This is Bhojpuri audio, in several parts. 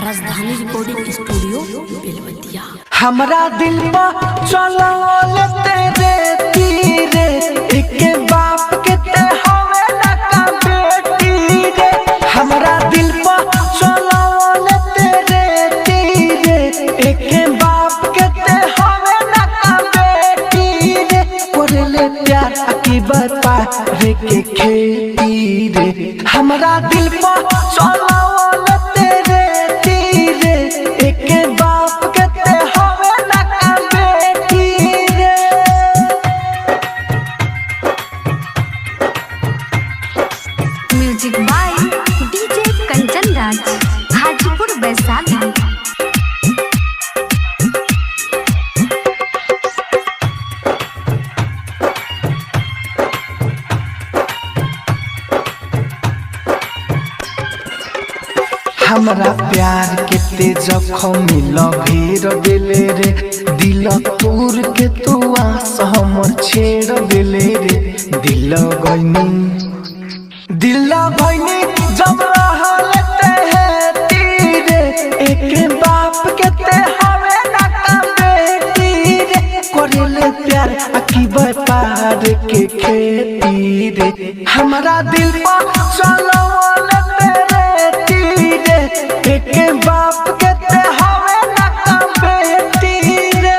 राजधानी रिकॉर्डिंग स्टूडियो बेलवतिया। हमरा दिल पर चलो तेरे तीरे एक बाप के ते हवे ना का बेटी रे। हमरा दिल पर चलो तेरे तीरे एक बाप के ते हवे ना का बेटी रे। करले प्यार की बता रे के खेती रे। हमरा दिल पर चलो music by DJ Kanchan Raj, Hajipur Vaishali. हमरा प्यार के ते जखम लभेर देले रे। दिल तोड़ के तू आस हमर छेड़ देले रे। दिल गईनी जब रहल ते तीरे एक बाप के ते हवे ना का बेटी रे। करले प्यार की व्यापार के खेती रे। हमरा दिल पर चलो एक बाप के ते हवे ना का बेटी रे।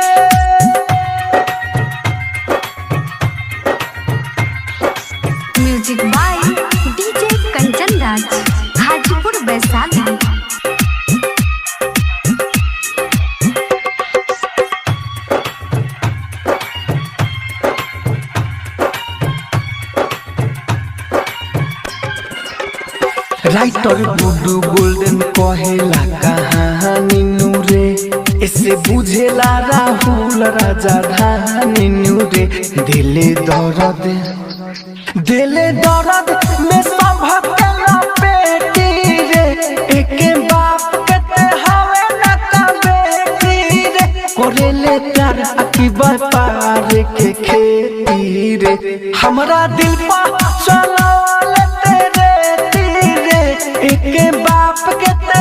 Music by DJ Kanchan Raj, Hajipur Vaishali. Writer Guddu Golden कहेला कहानी नूरे। इसे बुझेला राहुल राजा धानी नूरे। दिले दर्द में संभके लपेटी रे। एक बाप के ते हवे ना का बेटी रे। करले प्यार की व्यापार के खेती रे। हमरा दिल पर चलो एक बाप के ते